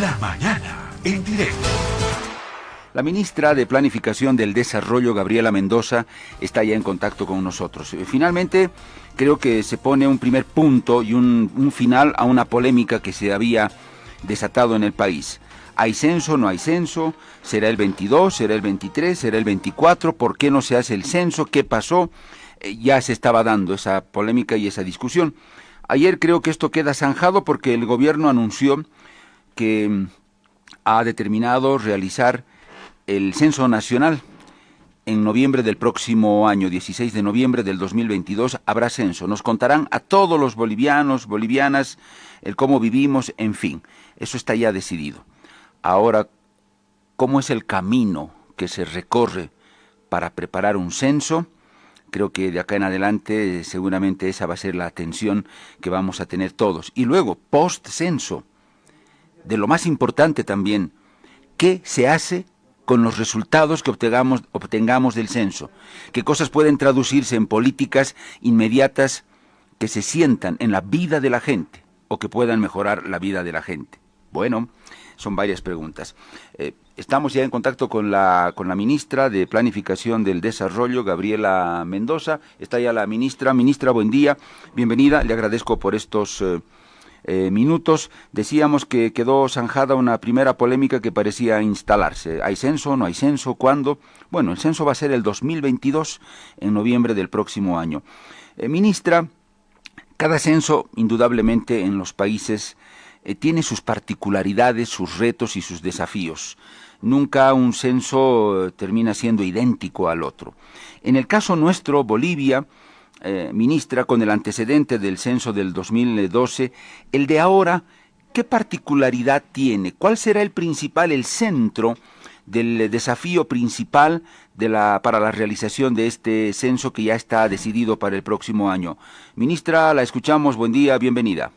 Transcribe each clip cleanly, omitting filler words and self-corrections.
La mañana en directo. La ministra de Planificación del Desarrollo, Gabriela Mendoza, está ya en contacto con nosotros. Finalmente, creo que se pone un primer punto y un final a una polémica que se había desatado en el país. ¿Hay censo, no hay censo? ¿Será el 22, será el 23, será el 24? ¿Por qué no se hace el censo? ¿Qué pasó? Ya se estaba dando esa polémica y esa discusión. Ayer creo que esto queda zanjado porque el gobierno anunció que ha determinado realizar el censo nacional. En noviembre del próximo año, 16 de noviembre del 2022, habrá censo. Nos contarán a todos los bolivianos, bolivianas, el cómo vivimos, en fin. Eso está ya decidido. Ahora, ¿cómo es el camino que se recorre para preparar un censo? Creo que de acá en adelante seguramente esa va a ser la atención que vamos a tener todos. Y luego, post-censo, de lo más importante también, ¿qué se hace con los resultados que obtengamos del censo? ¿Qué cosas pueden traducirse en políticas inmediatas que se sientan en la vida de la gente o que puedan mejorar la vida de la gente? Bueno, son varias preguntas. Estamos ya en contacto con la ministra de Planificación del Desarrollo, Gabriela Mendoza. Está ya la ministra. Ministra, buen día, bienvenida. Le agradezco por estos minutos. Decíamos que quedó zanjada una primera polémica que parecía instalarse. ¿Hay censo? ¿No hay censo? ¿Cuándo? Bueno, el censo va a ser el 2022, en noviembre del próximo año. Ministra, cada censo, indudablemente, en los países tiene sus particularidades, sus retos y sus desafíos. Nunca un censo termina siendo idéntico al otro. En el caso nuestro, Bolivia, ministra, con el antecedente del censo del 2012, el de ahora, ¿qué particularidad tiene? ¿Cuál será el centro del desafío principal para la realización de este censo que ya está decidido para el próximo año? Ministra, la escuchamos. Buen día, bienvenida.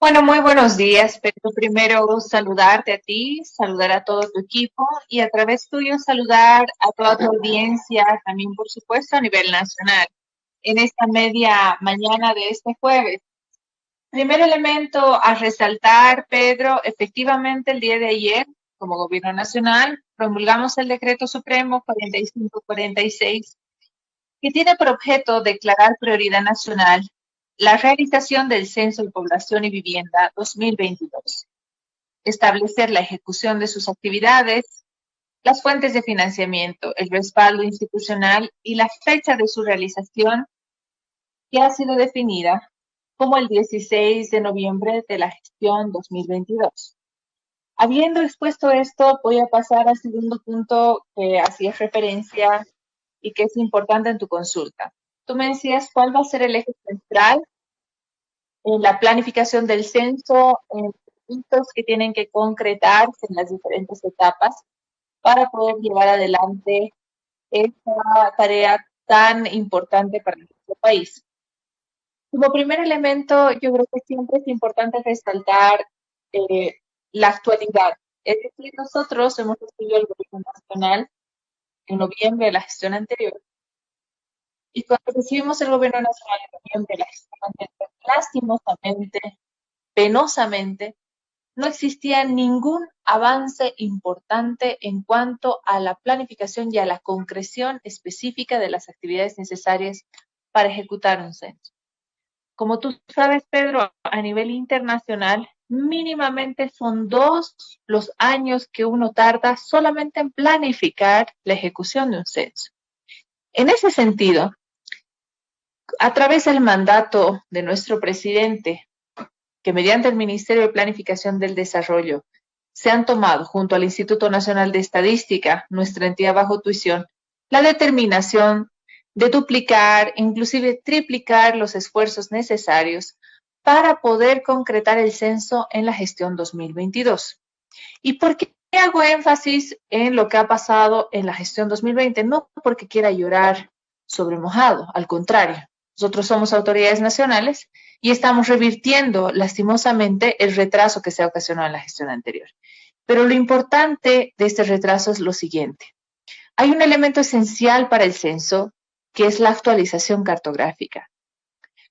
Bueno, muy buenos días, pero primero saludarte a ti, saludar a todo tu equipo y a través tuyo saludar a toda tu audiencia, también por supuesto a nivel nacional, en esta media mañana de este jueves. Primer elemento a resaltar, Pedro, efectivamente el día de ayer, como Gobierno Nacional, promulgamos el Decreto Supremo 4546, que tiene por objeto declarar prioridad nacional la realización del Censo de Población y Vivienda 2022, establecer la ejecución de sus actividades, las fuentes de financiamiento, el respaldo institucional y la fecha de su realización, que ha sido definida como el 16 de noviembre de la gestión 2022. Habiendo expuesto esto, voy a pasar al segundo punto que hacías referencia y que es importante en tu consulta. Tú me decías cuál va a ser el eje central en la planificación del censo, en hitos que tienen que concretarse en las diferentes etapas para poder llevar adelante esta tarea tan importante para nuestro país. Como primer elemento, yo creo que siempre es importante resaltar la actualidad. Es decir, nosotros hemos recibido el gobierno nacional en noviembre de la gestión anterior. Y cuando recibimos el gobierno nacional en noviembre de la gestión anterior, lastimosamente, penosamente, no existía ningún avance importante en cuanto a la planificación y a la concreción específica de las actividades necesarias para ejecutar un censo. Como tú sabes, Pedro, a nivel internacional, mínimamente son 2 los años que uno tarda solamente en planificar la ejecución de un censo. En ese sentido, a través del mandato de nuestro presidente, que mediante el Ministerio de Planificación del Desarrollo se han tomado junto al Instituto Nacional de Estadística, nuestra entidad bajo tuición, la determinación de duplicar, inclusive triplicar los esfuerzos necesarios para poder concretar el censo en la gestión 2022. ¿Y por qué hago énfasis en lo que ha pasado en la gestión 2020? No porque quiera llorar sobre mojado, al contrario. Nosotros somos autoridades nacionales y estamos revirtiendo lastimosamente el retraso que se ha ocasionado en la gestión anterior. Pero lo importante de este retraso es lo siguiente. Hay un elemento esencial para el censo que es la actualización cartográfica.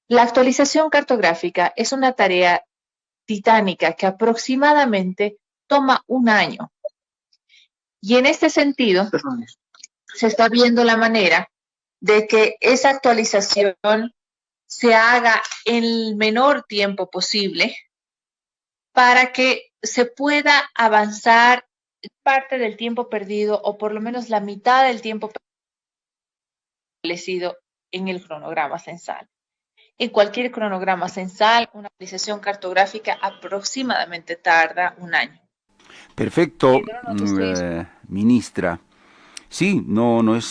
La actualización cartográfica es una tarea titánica que aproximadamente toma un año. Y en este sentido, se está viendo la manera de que esa actualización se haga en el menor tiempo posible para que se pueda avanzar parte del tiempo perdido o por lo menos la mitad del tiempo establecido en el cronograma censal. En cualquier cronograma censal, una actualización cartográfica aproximadamente tarda un año. Perfecto, ministra. Sí, no es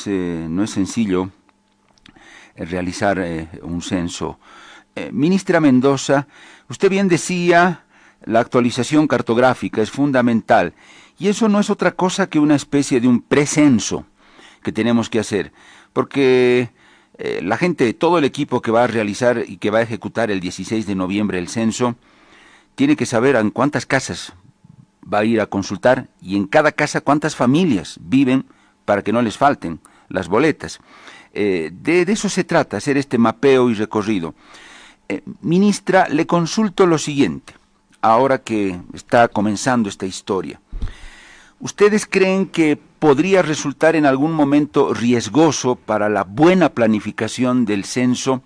sencillo realizar un censo. Ministra Mendoza, usted bien decía, la actualización cartográfica es fundamental, y eso no es otra cosa que una especie de un precenso que tenemos que hacer, porque la gente, todo el equipo que va a realizar y que va a ejecutar el 16 de noviembre el censo, tiene que saber en cuántas casas va a ir a consultar y en cada casa cuántas familias viven para que no les falten las boletas. De eso se trata, hacer este mapeo y recorrido. Ministra, le consulto lo siguiente, ahora que está comenzando esta historia. ¿Ustedes creen que podría resultar en algún momento riesgoso para la buena planificación del censo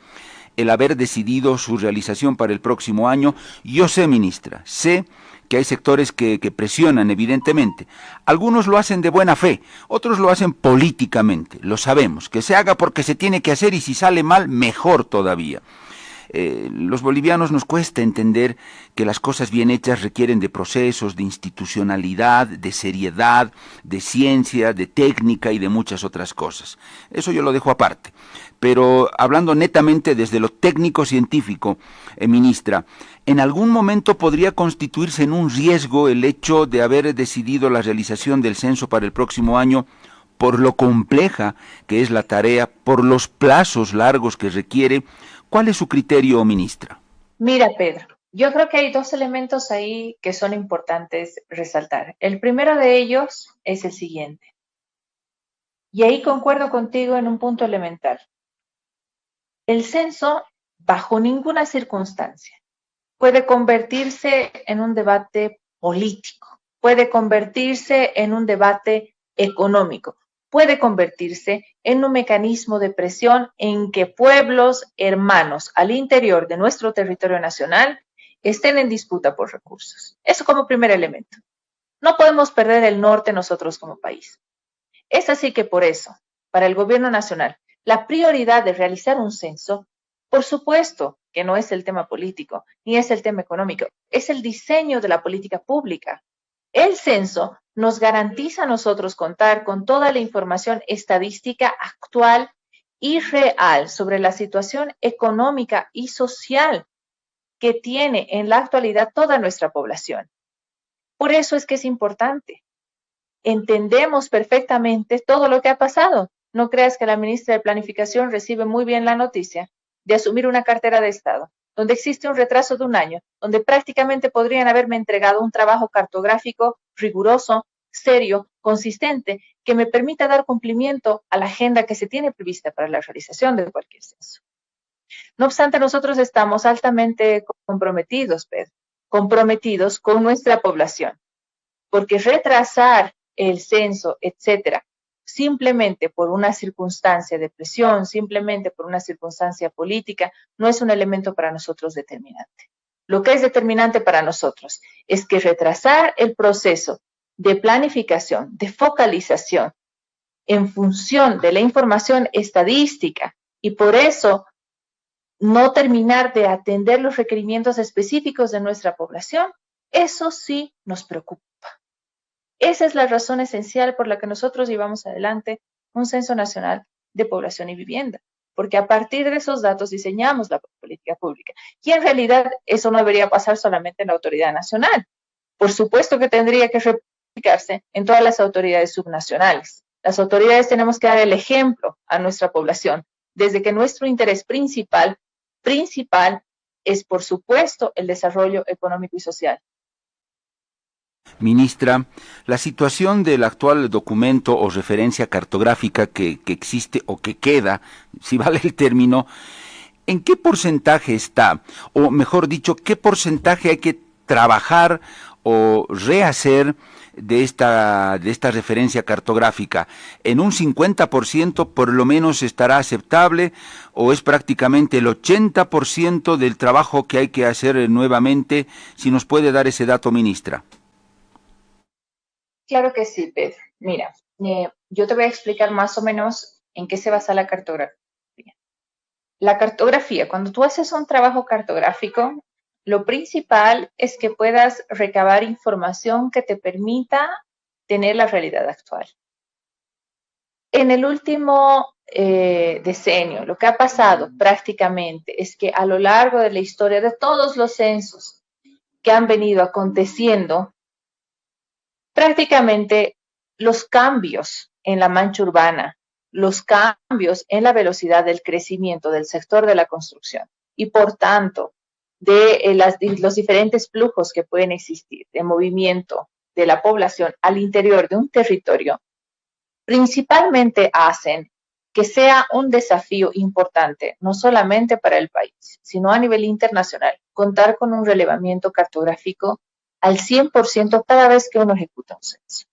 el haber decidido su realización para el próximo año? Yo sé, ministra, sé que hay sectores que presionan, evidentemente. Algunos lo hacen de buena fe, otros lo hacen políticamente, lo sabemos, que se haga porque se tiene que hacer y si sale mal, mejor todavía. Los bolivianos nos cuesta entender que las cosas bien hechas requieren de procesos, de institucionalidad, de seriedad, de ciencia, de técnica y de muchas otras cosas. Eso yo lo dejo aparte. Pero hablando netamente desde lo técnico-científico, ministra, ¿en algún momento podría constituirse en un riesgo el hecho de haber decidido la realización del censo para el próximo año por lo compleja que es la tarea, por los plazos largos que requiere? ¿Cuál es su criterio, ministra? Mira, Pedro, yo creo que hay dos elementos ahí que son importantes resaltar. El primero de ellos es el siguiente, y ahí concuerdo contigo en un punto elemental. El censo, bajo ninguna circunstancia, puede convertirse en un debate político, puede convertirse en un debate económico, puede convertirse en un mecanismo de presión en que pueblos hermanos al interior de nuestro territorio nacional estén en disputa por recursos. Eso como primer elemento. No podemos perder el norte nosotros como país. Es así que por eso, para el gobierno nacional, la prioridad de realizar un censo, por supuesto que no es el tema político, ni es el tema económico, es el diseño de la política pública. El censo nos garantiza a nosotros contar con toda la información estadística actual y real sobre la situación económica y social que tiene en la actualidad toda nuestra población. Por eso es que es importante. Entendemos perfectamente todo lo que ha pasado. No creas que la ministra de Planificación recibe muy bien la noticia de asumir una cartera de Estado, donde existe un retraso de un año, donde prácticamente podrían haberme entregado un trabajo cartográfico riguroso, serio, consistente, que me permita dar cumplimiento a la agenda que se tiene prevista para la realización de cualquier censo. No obstante, nosotros estamos altamente comprometidos, Pedro, comprometidos con nuestra población, porque retrasar el censo, etcétera, simplemente por una circunstancia de presión, simplemente por una circunstancia política, no es un elemento para nosotros determinante. Lo que es determinante para nosotros es que retrasar el proceso de planificación, de focalización, en función de la información estadística y por eso no terminar de atender los requerimientos específicos de nuestra población, eso sí nos preocupa. Esa es la razón esencial por la que nosotros llevamos adelante un censo nacional de población y vivienda, porque a partir de esos datos diseñamos la política pública. Y en realidad eso no debería pasar solamente en la autoridad nacional. Por supuesto que tendría que replicarse en todas las autoridades subnacionales. Las autoridades tenemos que dar el ejemplo a nuestra población, desde que nuestro interés principal es, por supuesto, el desarrollo económico y social. Ministra, la situación del actual documento o referencia cartográfica que existe o que queda, si vale el término, ¿en qué porcentaje está? O mejor dicho, ¿qué porcentaje hay que trabajar o rehacer de esta referencia cartográfica? ¿En un 50% por lo menos estará aceptable o es prácticamente el 80% del trabajo que hay que hacer nuevamente? Si nos puede dar ese dato, ministra. Claro que sí, Pedro. Mira, yo te voy a explicar más o menos en qué se basa la cartografía. La cartografía, cuando tú haces un trabajo cartográfico, lo principal es que puedas recabar información que te permita tener la realidad actual. En el último decenio, lo que ha pasado prácticamente es que a lo largo de la historia de todos los censos que han venido aconteciendo, prácticamente los cambios en la mancha urbana, los cambios en la velocidad del crecimiento del sector de la construcción y por tanto de los diferentes flujos que pueden existir de movimiento de la población al interior de un territorio, principalmente hacen que sea un desafío importante, no solamente para el país, sino a nivel internacional, contar con un relevamiento cartográfico al 100% cada vez que uno ejecuta un censo.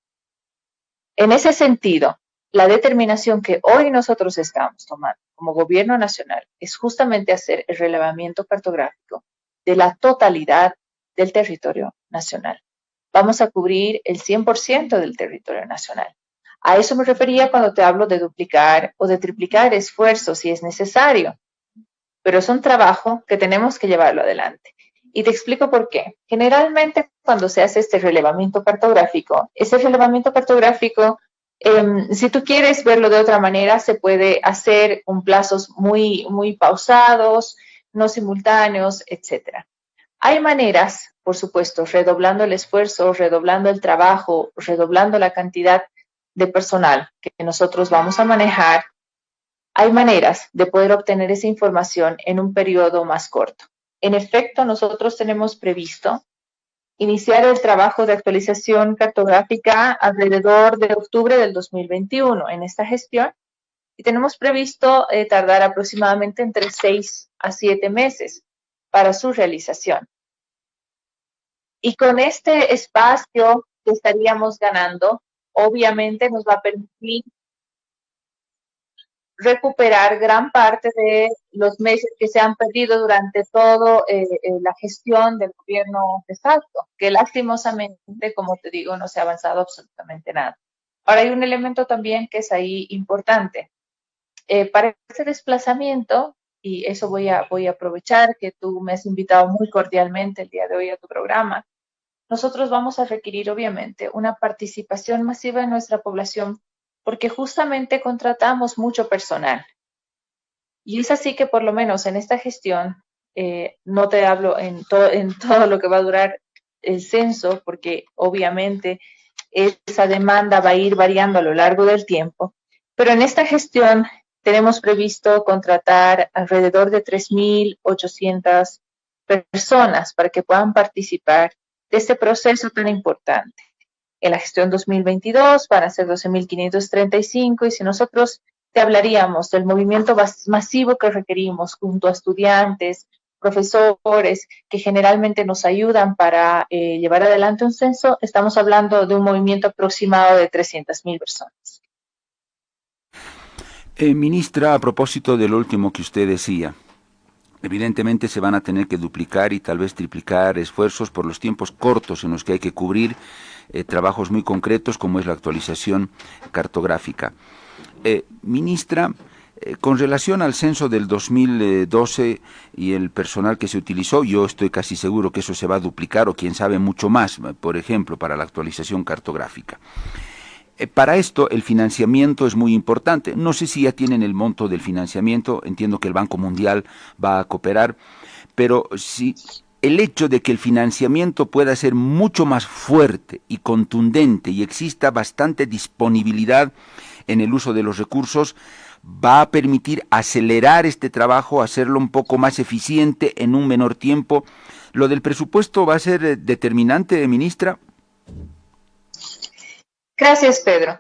En ese sentido, la determinación que hoy nosotros estamos tomando como gobierno nacional es justamente hacer el relevamiento cartográfico de la totalidad del territorio nacional. Vamos a cubrir el 100% del territorio nacional. A eso me refería cuando te hablo de duplicar o de triplicar esfuerzos si es necesario, pero es un trabajo que tenemos que llevarlo adelante. Y te explico por qué. Generalmente cuando se hace este relevamiento cartográfico, ese relevamiento cartográfico, si tú quieres verlo de otra manera, se puede hacer con plazos muy, muy pausados, no simultáneos, etc. Hay maneras, por supuesto, redoblando el esfuerzo, redoblando el trabajo, redoblando la cantidad de personal que nosotros vamos a manejar. Hay maneras de poder obtener esa información en un periodo más corto. En efecto, nosotros tenemos previsto iniciar el trabajo de actualización cartográfica alrededor de octubre del 2021 en esta gestión y tenemos previsto tardar aproximadamente entre 6 a 7 meses para su realización. Y con este espacio que estaríamos ganando, obviamente nos va a permitir recuperar gran parte de los meses que se han perdido durante toda la gestión del gobierno de facto, que lastimosamente, como te digo, no se ha avanzado absolutamente nada. Ahora hay un elemento también que es ahí importante. Para ese desplazamiento, y eso voy a aprovechar que tú me has invitado muy cordialmente el día de hoy a tu programa, nosotros vamos a requerir obviamente una participación masiva en nuestra población porque justamente contratamos mucho personal. Y es así que por lo menos en esta gestión, no te hablo en todo lo que va a durar el censo, porque obviamente esa demanda va a ir variando a lo largo del tiempo, pero en esta gestión tenemos previsto contratar alrededor de 3.800 personas para que puedan participar de este proceso tan importante. En la gestión 2022 van a ser 12.535 y si nosotros te hablaríamos del movimiento masivo que requerimos junto a estudiantes, profesores que generalmente nos ayudan para llevar adelante un censo, estamos hablando de un movimiento aproximado de 300.000 personas. Ministra, a propósito de lo último que usted decía, evidentemente se van a tener que duplicar y tal vez triplicar esfuerzos por los tiempos cortos en los que hay que cubrir trabajos muy concretos como es la actualización cartográfica. Ministra, con relación al censo del 2012 y el personal que se utilizó, yo estoy casi seguro que eso se va a duplicar o quién sabe mucho más, por ejemplo, para la actualización cartográfica. Para esto el financiamiento es muy importante. No sé si ya tienen el monto del financiamiento, entiendo que el Banco Mundial va a cooperar, pero si el hecho de que el financiamiento pueda ser mucho más fuerte y contundente y exista bastante disponibilidad en el uso de los recursos, va a permitir acelerar este trabajo, hacerlo un poco más eficiente en un menor tiempo. ¿Lo del presupuesto va a ser determinante, ministra? Gracias, Pedro.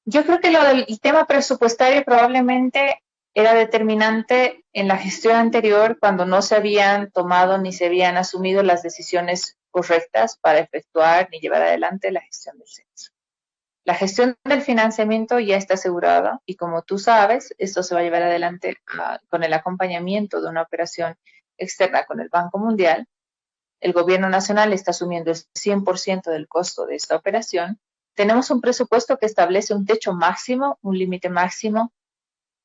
Yo creo que lo del tema presupuestario probablemente era determinante en la gestión anterior cuando no se habían tomado ni se habían asumido las decisiones correctas para efectuar ni llevar adelante la gestión del censo. La gestión del financiamiento ya está asegurada y como tú sabes, esto se va a llevar adelante con el acompañamiento de una operación externa con el Banco Mundial. El gobierno nacional está asumiendo el 100% del costo de esta operación. Tenemos un presupuesto que establece un techo máximo, un límite máximo,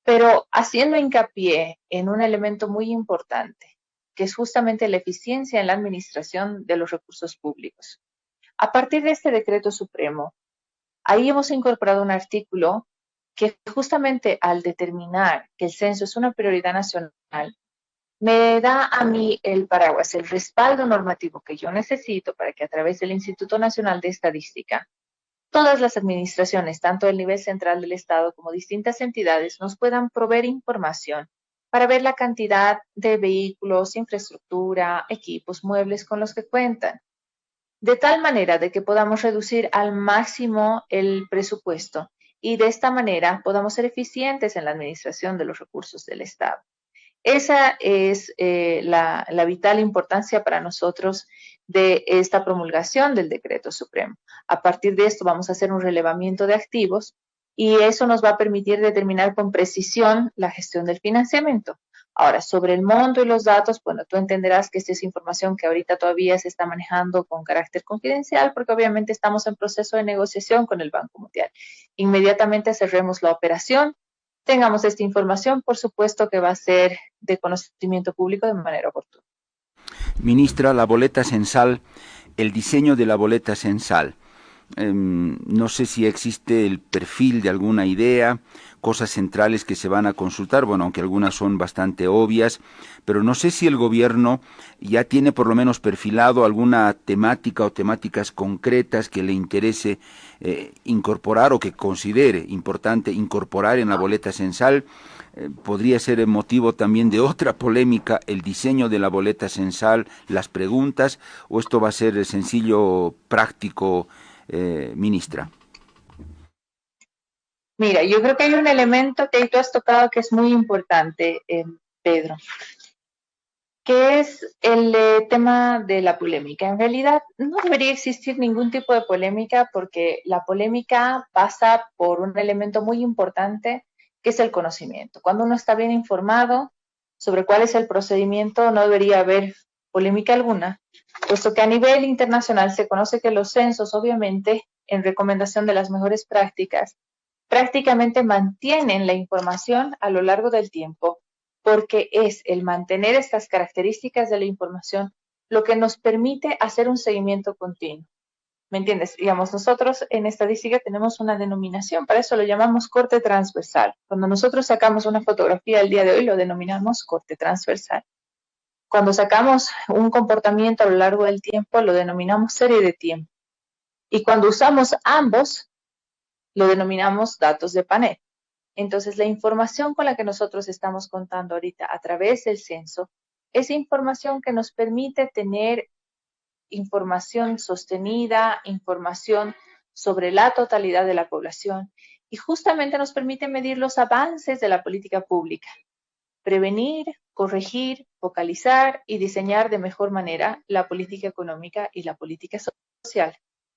pero haciendo hincapié en un elemento muy importante, que es justamente la eficiencia en la administración de los recursos públicos. A partir de este decreto supremo, ahí hemos incorporado un artículo que justamente al determinar que el censo es una prioridad nacional, me da a mí el paraguas, el respaldo normativo que yo necesito para que a través del Instituto Nacional de Estadística, todas las administraciones, tanto el nivel central del Estado como distintas entidades, nos puedan proveer información para ver la cantidad de vehículos, infraestructura, equipos, muebles con los que cuentan, de tal manera de que podamos reducir al máximo el presupuesto y de esta manera podamos ser eficientes en la administración de los recursos del Estado. Esa es la vital importancia para nosotros de esta promulgación del decreto supremo. A partir de esto vamos a hacer un relevamiento de activos y eso nos va a permitir determinar con precisión la gestión del financiamiento. Ahora, sobre el monto y los datos, bueno, tú entenderás que esta es información que ahorita todavía se está manejando con carácter confidencial porque obviamente estamos en proceso de negociación con el Banco Mundial. Inmediatamente cerremos la operación, tengamos esta información, por supuesto que va a ser de conocimiento público de manera oportuna. Ministra, la boleta censal, el diseño de la boleta censal. No sé si existe el perfil de alguna idea, cosas centrales que se van a consultar, bueno, aunque algunas son bastante obvias, pero no sé si el gobierno ya tiene por lo menos perfilado alguna temática o temáticas concretas que le interese incorporar o que considere importante incorporar en la boleta censal. Podría ser motivo también de otra polémica el diseño de la boleta censal, las preguntas, o esto va a ser sencillo, práctico, ministra. Mira, yo creo que hay un elemento que tú has tocado que es muy importante, Pedro, que es el tema de la polémica. En realidad no debería existir ningún tipo de polémica porque la polémica pasa por un elemento muy importante que es el conocimiento. Cuando uno está bien informado sobre cuál es el procedimiento, no debería haber polémica alguna, puesto que a nivel internacional se conoce que los censos, obviamente, en recomendación de las mejores prácticas, prácticamente mantienen la información a lo largo del tiempo, porque es el mantener estas características de la información lo que nos permite hacer un seguimiento continuo. ¿Me entiendes? Digamos, nosotros en estadística tenemos una denominación, para eso lo llamamos corte transversal. Cuando nosotros sacamos una fotografía el día de hoy, lo denominamos corte transversal. Cuando sacamos un comportamiento a lo largo del tiempo, lo denominamos serie de tiempo. Y cuando usamos ambos, lo denominamos datos de panel. Entonces, la información con la que nosotros estamos contando ahorita a través del censo es información que nos permite tener información sostenida, información sobre la totalidad de la población y justamente nos permite medir los avances de la política pública, prevenir, corregir, focalizar y diseñar de mejor manera la política económica y la política social.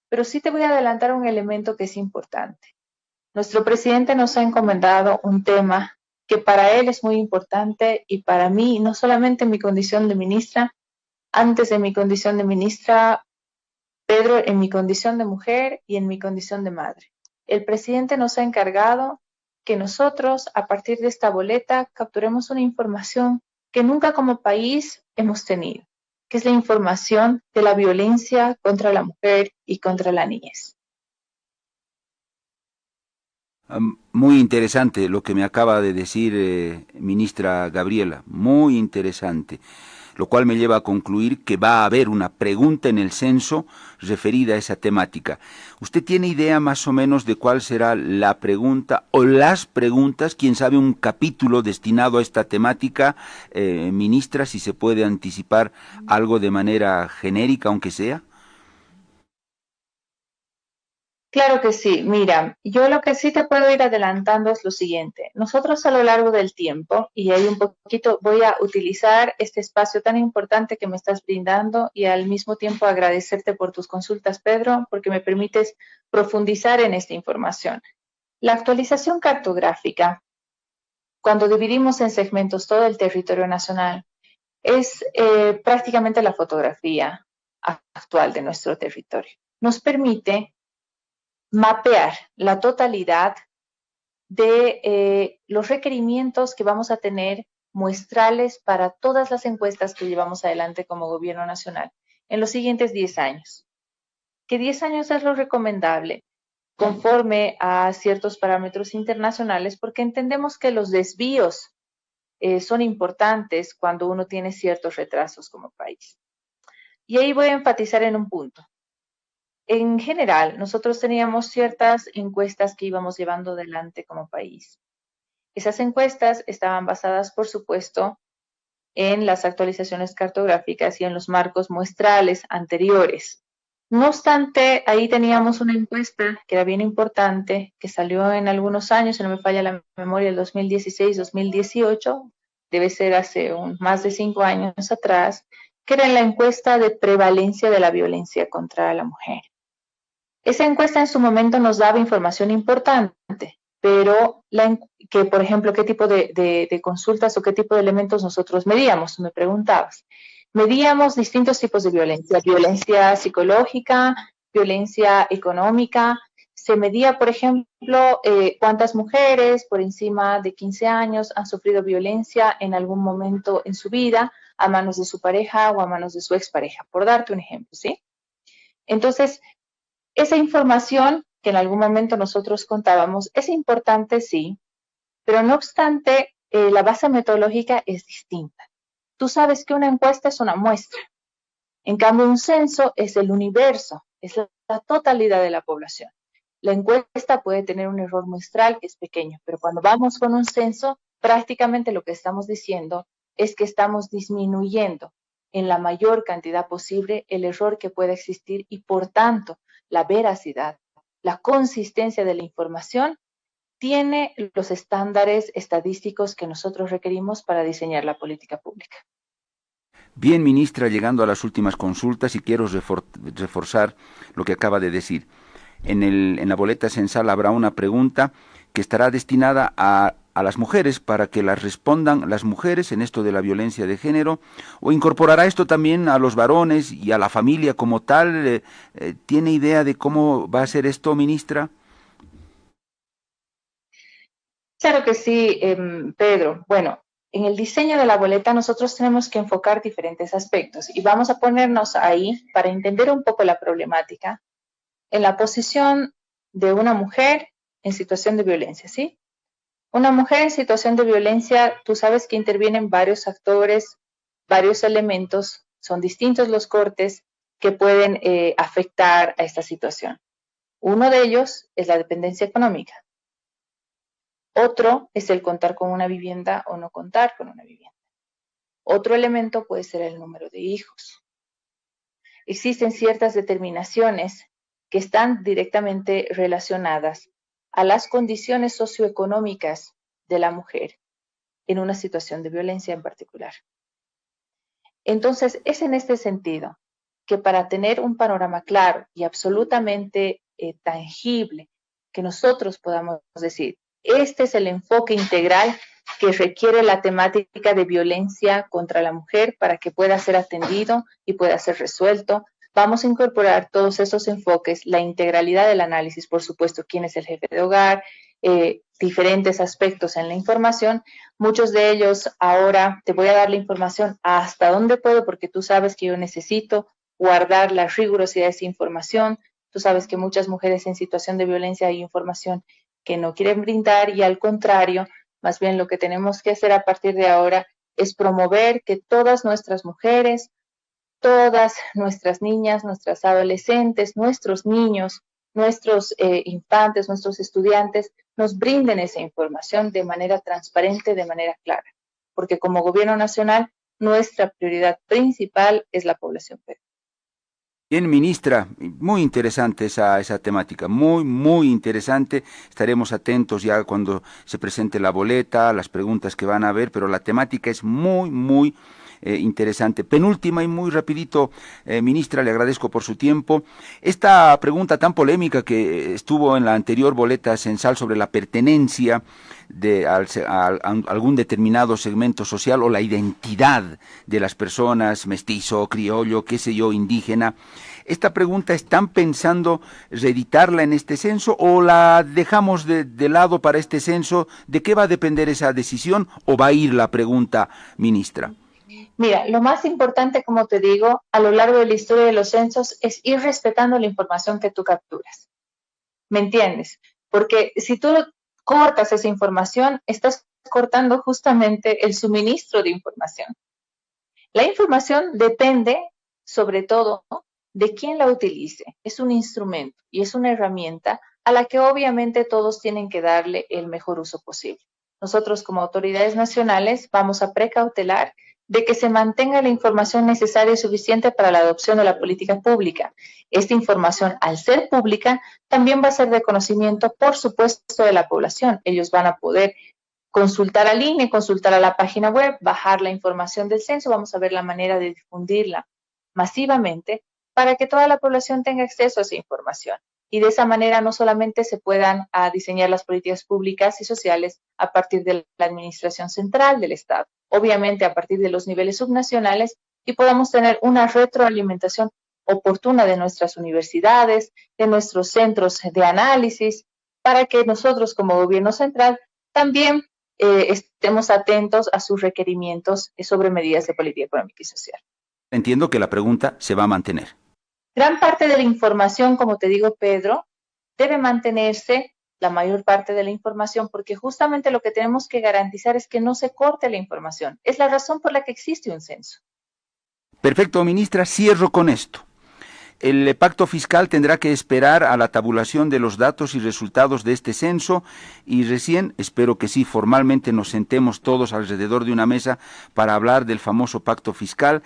Pero sí te voy a adelantar un elemento que es importante. Nuestro presidente nos ha encomendado un tema que para él es muy importante y para mí, no solamente en mi condición de ministra, antes de mi condición de ministra, Pedro, en mi condición de mujer y en mi condición de madre. El presidente nos ha encargado que nosotros, a partir de esta boleta, capturemos una información que nunca como país hemos tenido, que es la información de la violencia contra la mujer y contra la niñez. Muy interesante lo que me acaba de decir, ministra Gabriela, muy interesante, lo cual me lleva a concluir que va a haber una pregunta en el censo referida a esa temática. ¿Usted tiene idea más o menos de cuál será la pregunta o las preguntas? ¿Quién sabe un capítulo destinado a esta temática, ministra, si se puede anticipar algo de manera genérica, aunque sea? Claro que sí. Mira, yo lo que sí te puedo ir adelantando es lo siguiente. Nosotros a lo largo del tiempo, y ahí un poquito voy a utilizar este espacio tan importante que me estás brindando y al mismo tiempo agradecerte por tus consultas, Pedro, porque me permites profundizar en esta información. La actualización cartográfica, cuando dividimos en segmentos todo el territorio nacional, es prácticamente la fotografía actual de nuestro territorio. Nos permite mapear la totalidad de los requerimientos que vamos a tener muestrales para todas las encuestas que llevamos adelante como gobierno nacional en los siguientes 10 años. Que 10 años es lo recomendable conforme a ciertos parámetros internacionales porque entendemos que los desvíos son importantes cuando uno tiene ciertos retrasos como país. Y ahí voy a enfatizar en un punto. En general, nosotros teníamos ciertas encuestas que íbamos llevando adelante como país. Esas encuestas estaban basadas, por supuesto, en las actualizaciones cartográficas y en los marcos muestrales anteriores. No obstante, ahí teníamos una encuesta que era bien importante, que salió en algunos años, si no me falla la memoria, el 2016-2018, debe ser hace más de 5 años atrás, que era la encuesta de prevalencia de la violencia contra la mujer. Esa encuesta en su momento nos daba información importante, pero que, por ejemplo, qué tipo de consultas o qué tipo de elementos nosotros medíamos, me preguntabas. Medíamos distintos tipos de violencia, violencia psicológica, violencia económica. Se medía, por ejemplo, cuántas mujeres por encima de 15 años han sufrido violencia en algún momento en su vida a manos de su pareja o a manos de su expareja, por darte un ejemplo, ¿sí? Entonces, esa información que en algún momento nosotros contábamos es importante, sí, pero no obstante, la base metodológica es distinta. Tú sabes que una encuesta es una muestra. En cambio, un censo es el universo, es la totalidad de la población. La encuesta puede tener un error muestral que es pequeño, pero cuando vamos con un censo, prácticamente lo que estamos diciendo es que estamos disminuyendo en la mayor cantidad posible el error que pueda existir y, por tanto, la veracidad, la consistencia de la información tiene los estándares estadísticos que nosotros requerimos para diseñar la política pública. Bien, ministra, llegando a las últimas consultas y quiero reforzar lo que acaba de decir. En la boleta censal habrá una pregunta que estará destinada a las mujeres para que las respondan las mujeres en esto de la violencia de género, o incorporará esto también a los varones y a la familia como tal. ¿Tiene idea de cómo va a ser esto, ministra? Claro que sí, Pedro. Bueno, en el diseño de la boleta nosotros tenemos que enfocar diferentes aspectos y vamos a ponernos ahí para entender un poco la problemática en la posición de una mujer en situación de violencia, ¿sí? Una mujer en situación de violencia, tú sabes que intervienen varios actores, varios elementos, son distintos los cortes que pueden afectar a esta situación. Uno de ellos es la dependencia económica. Otro es el contar con una vivienda o no contar con una vivienda. Otro elemento puede ser el número de hijos. Existen ciertas determinaciones que están directamente relacionadas a las condiciones socioeconómicas de la mujer en una situación de violencia en particular. Entonces, es en este sentido que para tener un panorama claro y absolutamente tangible, que nosotros podamos decir, este es el enfoque integral que requiere la temática de violencia contra la mujer para que pueda ser atendido y pueda ser resuelto. Vamos a incorporar todos esos enfoques, la integralidad del análisis, por supuesto, quién es el jefe de hogar, diferentes aspectos en la información. Muchos de ellos ahora te voy a dar la información hasta dónde puedo, porque tú sabes que yo necesito guardar la rigurosidad de esa información. Tú sabes que muchas mujeres en situación de violencia hay información que no quieren brindar y al contrario, más bien lo que tenemos que hacer a partir de ahora es promover que todas nuestras mujeres, todas nuestras niñas, nuestras adolescentes, nuestros niños, nuestros infantes, nuestros estudiantes, nos brinden esa información de manera transparente, de manera clara. Porque como gobierno nacional, nuestra prioridad principal es la población. Bien, ministra, muy interesante esa temática, muy interesante. Estaremos atentos ya cuando se presente la boleta, las preguntas que van a haber, pero la temática es muy interesante. Penúltima y muy rapidito, ministra, le agradezco por su tiempo. Esta pregunta tan polémica que estuvo en la anterior boleta censal sobre la pertenencia a algún determinado segmento social o la identidad de las personas, mestizo, criollo, qué sé yo, indígena. ¿Esta pregunta están pensando reeditarla en este censo o la dejamos de lado para este censo? ¿De qué va a depender esa decisión o va a ir la pregunta, ministra? Mira, lo más importante, como te digo, a lo largo de la historia de los censos es ir respetando la información que tú capturas. ¿Me entiendes? Porque si tú cortas esa información, estás cortando justamente el suministro de información. La información depende, sobre todo, de quién la utilice. Es un instrumento y es una herramienta a la que obviamente todos tienen que darle el mejor uso posible. Nosotros como autoridades nacionales vamos a precautelar de que se mantenga la información necesaria y suficiente para la adopción de la política pública. Esta información, al ser pública, también va a ser de conocimiento, por supuesto, de la población. Ellos van a poder consultar al INE, consultar a la página web, bajar la información del censo, vamos a ver la manera de difundirla masivamente para que toda la población tenga acceso a esa información. Y de esa manera no solamente se puedan diseñar las políticas públicas y sociales a partir de la administración central del Estado, obviamente a partir de los niveles subnacionales, y podamos tener una retroalimentación oportuna de nuestras universidades, de nuestros centros de análisis, para que nosotros como gobierno central también estemos atentos a sus requerimientos sobre medidas de política económica y social. Entiendo que la pregunta se va a mantener. Gran parte de la información, como te digo, Pedro, debe mantenerse la mayor parte de la información, porque justamente lo que tenemos que garantizar es que no se corte la información. Es la razón por la que existe un censo. Perfecto, ministra, cierro con esto. El pacto fiscal tendrá que esperar a la tabulación de los datos y resultados de este censo y recién, espero que sí, formalmente nos sentemos todos alrededor de una mesa para hablar del famoso pacto fiscal.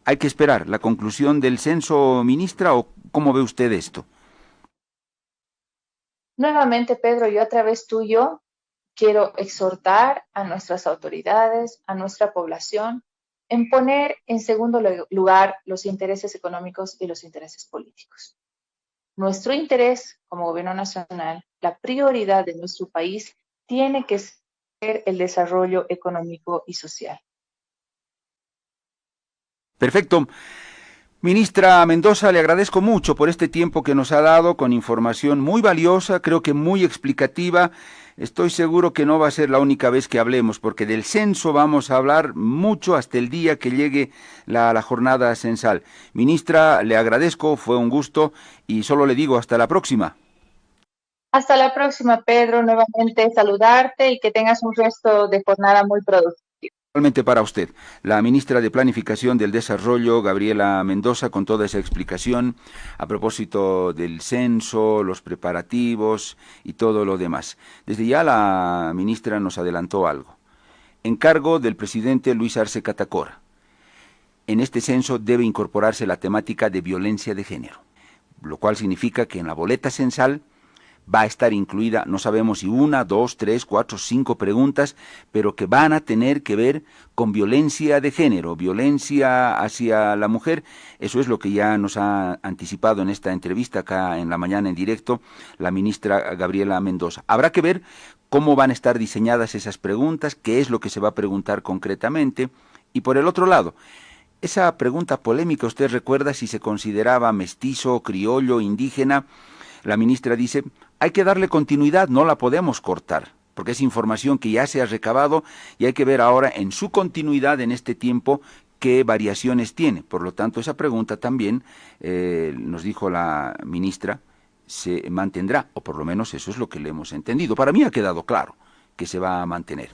¿Hay que esperar la conclusión del censo, ministra, o cómo ve usted esto? Nuevamente, Pedro, yo a través tuyo quiero exhortar a nuestras autoridades, a nuestra población, en poner en segundo lugar los intereses económicos y los intereses políticos. Nuestro interés como gobierno nacional, la prioridad de nuestro país, tiene que ser el desarrollo económico y social. Perfecto. Ministra Mendoza, le agradezco mucho por este tiempo que nos ha dado con información muy valiosa, creo que muy explicativa. Estoy seguro que no va a ser la única vez que hablemos, porque del censo vamos a hablar mucho hasta el día que llegue la jornada censal. Ministra, le agradezco, fue un gusto y solo le digo hasta la próxima. Hasta la próxima, Pedro. Nuevamente saludarte y que tengas un resto de jornada muy productiva. Igualmente para usted, la ministra de Planificación del Desarrollo, Gabriela Mendoza, con toda esa explicación a propósito del censo, los preparativos y todo lo demás. Desde ya la ministra nos adelantó algo. Encargo del presidente Luis Arce Catacora. En este censo debe incorporarse la temática de violencia de género, lo cual significa que en la boleta censal va a estar incluida, no sabemos si 1, 2, 3, 4, 5 preguntas, pero que van a tener que ver con violencia de género, violencia hacia la mujer. Eso es lo que ya nos ha anticipado en esta entrevista acá en la mañana en directo la ministra Gabriela Mendoza. Habrá que ver cómo van a estar diseñadas esas preguntas, qué es lo que se va a preguntar concretamente. Y por el otro lado, esa pregunta polémica, usted recuerda si se consideraba mestizo, criollo, indígena. La ministra dice, hay que darle continuidad, no la podemos cortar, porque es información que ya se ha recabado y hay que ver ahora en su continuidad en este tiempo qué variaciones tiene. Por lo tanto, esa pregunta también, nos dijo la ministra, se mantendrá, o por lo menos eso es lo que le hemos entendido. Para mí ha quedado claro que se va a mantener.